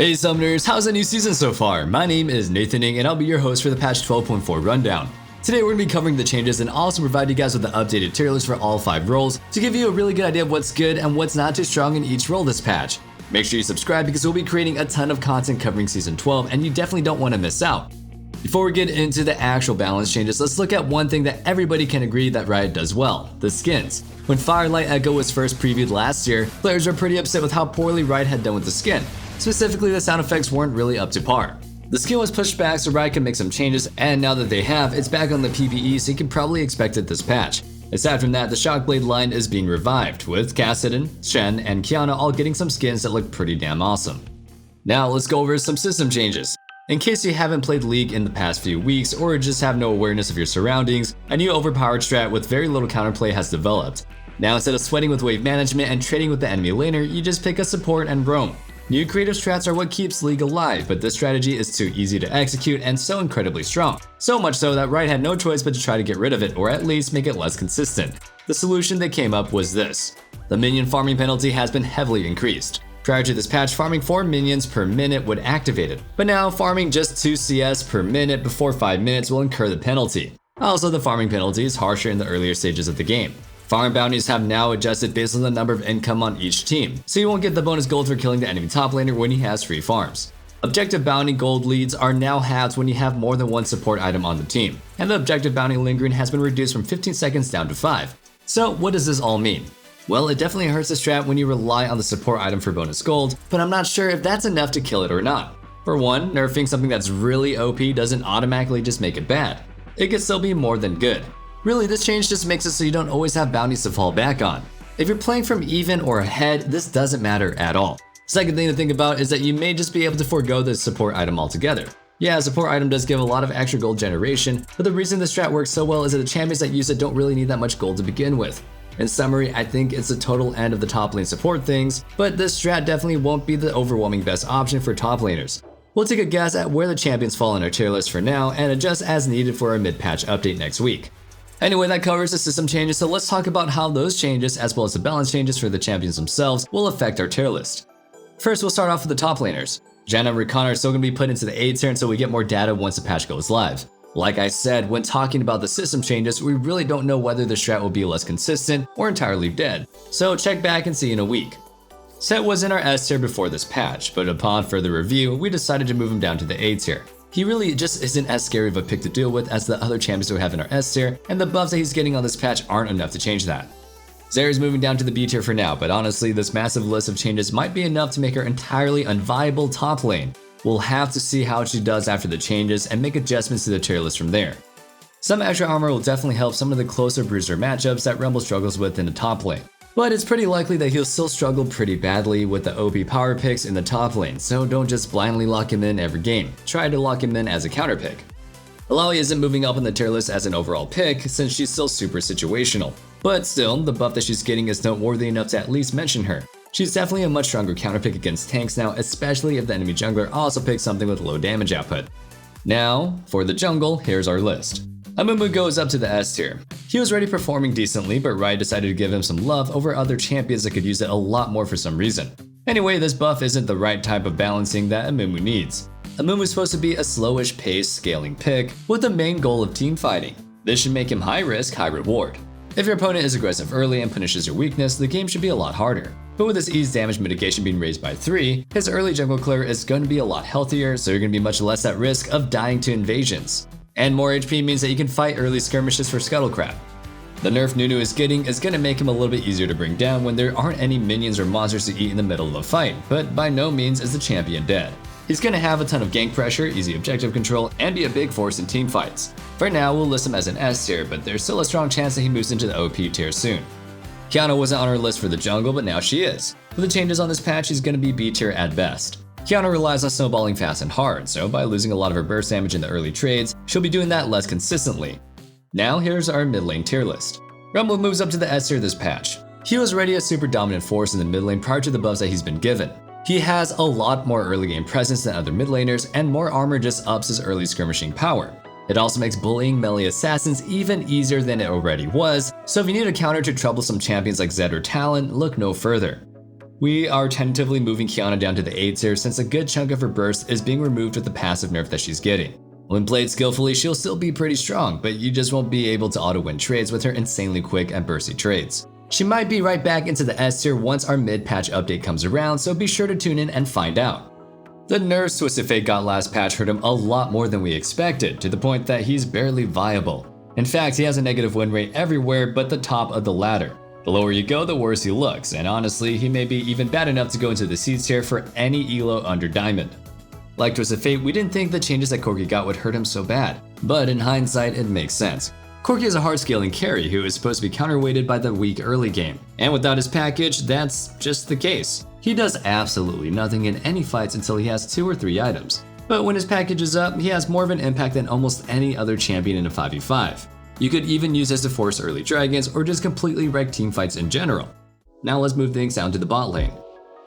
Hey Summoners, how's the new season so far? My name is Nathan Ng and I'll be your host for the patch 12.4 rundown. Today we're going to be covering the changes and also provide you guys with the updated tier list for all 5 roles to give you a really good idea of what's good and what's not too strong in each role this patch. Make sure you subscribe because we'll be creating a ton of content covering season 12 and you definitely don't want to miss out. Before we get into the actual balance changes, let's look at one thing that everybody can agree that Riot does well, the skins. When Firelight Echo was first previewed last year, players were pretty upset with how poorly Riot had done with the skin. Specifically, the sound effects weren't really up to par. The skin was pushed back so Riot could make some changes, and now that they have, it's back on the PvE so you can probably expect it this patch. Aside from that, the Shockblade line is being revived, with Kassadin, Shen, and Qiyana all getting some skins that look pretty damn awesome. Now let's go over some system changes. In case you haven't played League in the past few weeks or just have no awareness of your surroundings, a new overpowered strat with very little counterplay has developed. Now instead of sweating with wave management and trading with the enemy laner, you just pick a support and roam. New creative strats are what keeps League alive, but this strategy is too easy to execute and so incredibly strong. So much so that Riot had no choice but to try to get rid of it or at least make it less consistent. The solution they came up was this. The minion farming penalty has been heavily increased. Prior to this patch, farming 4 minions per minute would activate it, but now farming just 2 CS per minute before 5 minutes will incur the penalty. Also, the farming penalty is harsher in the earlier stages of the game. Farm bounties have now adjusted based on the number of income on each team, so you won't get the bonus gold for killing the enemy top laner when he has free farms. Objective bounty gold leads are now halved when you have more than one support item on the team, and the objective bounty lingering has been reduced from 15 seconds down to 5. So what does this all mean? Well, it definitely hurts the strat when you rely on the support item for bonus gold, but I'm not sure if that's enough to kill it or not. For one, nerfing something that's really OP doesn't automatically just make it bad. It could still be more than good. Really, this change just makes it so you don't always have bounties to fall back on. If you're playing from even or ahead, this doesn't matter at all. Second thing to think about is that you may just be able to forego the support item altogether. Yeah, a support item does give a lot of extra gold generation, but the reason this strat works so well is that the champions that use it don't really need that much gold to begin with. In summary, I think it's the total end of the top lane support things, but this strat definitely won't be the overwhelming best option for top laners. We'll take a guess at where the champions fall in our tier list for now and adjust as needed for our mid-patch update next week. Anyway, that covers the system changes, so let's talk about how those changes, as well as the balance changes for the champions themselves, will affect our tier list. First, we'll start off with the top laners. Janna and Rakan are still going to be put into the A tier until we get more data once the patch goes live. Like I said, when talking about the system changes, we really don't know whether the strat will be less consistent or entirely dead, so check back and see in a week. Set was in our S tier before this patch, but upon further review, we decided to move him down to the A tier. He really just isn't as scary of a pick to deal with as the other champions we have in our S tier, and the buffs that he's getting on this patch aren't enough to change that. Zeri's moving down to the B tier for now, but honestly, this massive list of changes might be enough to make her entirely unviable top lane. We'll have to see how she does after the changes and make adjustments to the tier list from there. Some extra armor will definitely help some of the closer bruiser matchups that Rumble struggles with in the top lane. But it's pretty likely that he'll still struggle pretty badly with the OP power picks in the top lane, so don't just blindly lock him in every game. Try to lock him in as a counter pick. Alawi isn't moving up on the tier list as an overall pick since she's still super situational. But still, the buff that she's getting is noteworthy enough to at least mention her. She's definitely a much stronger counter pick against tanks now, especially if the enemy jungler also picks something with low damage output. Now, for the jungle, here's our list. Amumu goes up to the S tier. He was already performing decently, but Riot decided to give him some love over other champions that could use it a lot more for some reason. Anyway, this buff isn't the right type of balancing that Amumu needs. Amumu is supposed to be a slowish pace scaling pick with the main goal of team fighting. This should make him high risk, high reward. If your opponent is aggressive early and punishes your weakness, the game should be a lot harder. But with his ease damage mitigation being raised by 3, his early jungle clear is going to be a lot healthier, so you're going to be much less at risk of dying to invasions. And more HP means that you can fight early skirmishes for Scuttlecrab. The nerf Nunu is getting is going to make him a little bit easier to bring down when there aren't any minions or monsters to eat in the middle of the fight, but by no means is the champion dead. He's going to have a ton of gank pressure, easy objective control, and be a big force in team fights. For now, we'll list him as an S tier, but there's still a strong chance that he moves into the OP tier soon. Qiyana wasn't on our list for the jungle, but now she is. With the changes on this patch, he's going to be B tier at best. Qiyana relies on snowballing fast and hard, so by losing a lot of her burst damage in the early trades, she'll be doing that less consistently. Now here's our mid lane tier list. Rumble moves up to the S tier this patch. He was already a super dominant force in the mid lane prior to the buffs that he's been given. He has a lot more early game presence than other mid laners, and more armor just ups his early skirmishing power. It also makes bullying melee assassins even easier than it already was, so if you need a counter to troublesome champions like Zed or Talon, look no further. We are tentatively moving Kiana down to the A tier since a good chunk of her burst is being removed with the passive nerf that she's getting. When played skillfully, she'll still be pretty strong, but you just won't be able to auto-win trades with her insanely quick and bursty trades. She might be right back into the S tier once our mid-patch update comes around, so be sure to tune in and find out. The nerfs Twisted Fate got last patch hurt him a lot more than we expected, to the point that he's barely viable. In fact, he has a negative win rate everywhere but the top of the ladder. The lower you go, the worse he looks, and honestly, he may be even bad enough to go into the C tier for any elo under Diamond. Like Twisted Fate, we didn't think the changes that Corki got would hurt him so bad, but in hindsight, it makes sense. Corki is a hard scaling carry who is supposed to be counterweighted by the weak early game, and without his package, that's just the case. He does absolutely nothing in any fights until he has 2 or 3 items, but when his package is up, he has more of an impact than almost any other champion in a 5v5. You could even use this to force early dragons or just completely wreck teamfights in general. Now let's move things down to the bot lane.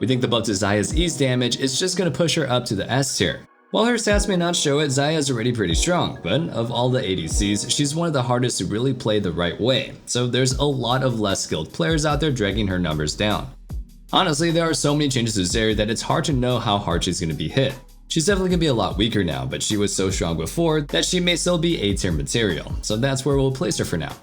We think the buff to Xayah's ease damage is just going to push her up to the S tier. While her stats may not show it, Xayah is already pretty strong, but of all the ADCs, she's one of the hardest to really play the right way, so there's a lot of less skilled players out there dragging her numbers down. Honestly, there are so many changes to Zeri that it's hard to know how hard she's going to be hit. She's definitely going to be a lot weaker now, but she was so strong before that she may still be A tier material, so that's where we'll place her for now.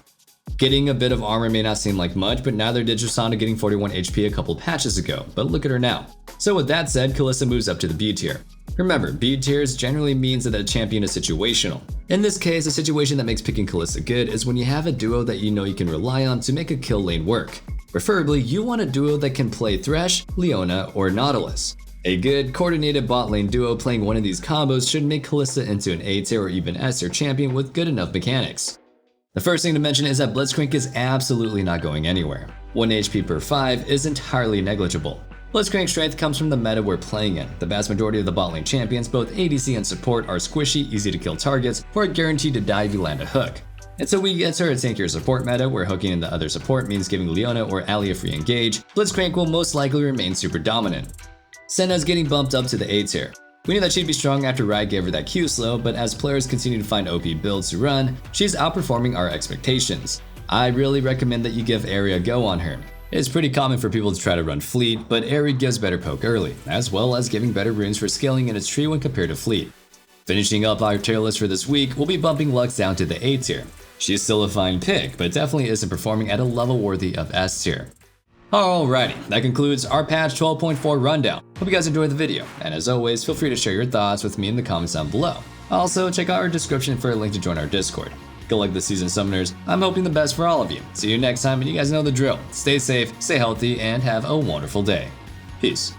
Getting a bit of armor may not seem like much, but neither did Tristana getting 41 HP a couple patches ago, but look at her now. So with that said, Kalista moves up to the B tier. Remember, B tiers generally means that a champion is situational. In this case, a situation that makes picking Kalista good is when you have a duo that you know you can rely on to make a kill lane work. Preferably, you want a duo that can play Thresh, Leona, or Nautilus. A good, coordinated bot lane duo playing one of these combos should make Kalista into an A tier or even S tier champion with good enough mechanics. The first thing to mention is that Blitzcrank is absolutely not going anywhere. 1 HP per 5 is entirely negligible. Blitzcrank strength comes from the meta we're playing in. The vast majority of the bot lane champions, both ADC and support, are squishy, easy to kill targets who are guaranteed to die if you land a hook. And so we enter a tankier support meta where hooking in the other support means giving Leona or Ali a free engage. Blitzcrank will most likely remain super dominant. Senna is getting bumped up to the A tier. We knew that she'd be strong after Riot gave her that Q slow, but as players continue to find OP builds to run, she's outperforming our expectations. I really recommend that you give Ahri a go on her. It's pretty common for people to try to run Fleet, but Ahri gives better poke early, as well as giving better runes for scaling in its tree when compared to Fleet. Finishing up our tier list for this week, we'll be bumping Lux down to the A tier. She's still a fine pick, but definitely isn't performing at a level worthy of S tier. Alrighty, that concludes our patch 12.4 rundown. Hope you guys enjoyed the video, and as always, feel free to share your thoughts with me in the comments down below. Also, check out our description for a link to join our Discord. Good luck this season, Summoners. I'm hoping the best for all of you. See you next time, and you guys know the drill. Stay safe, stay healthy, and have a wonderful day. Peace.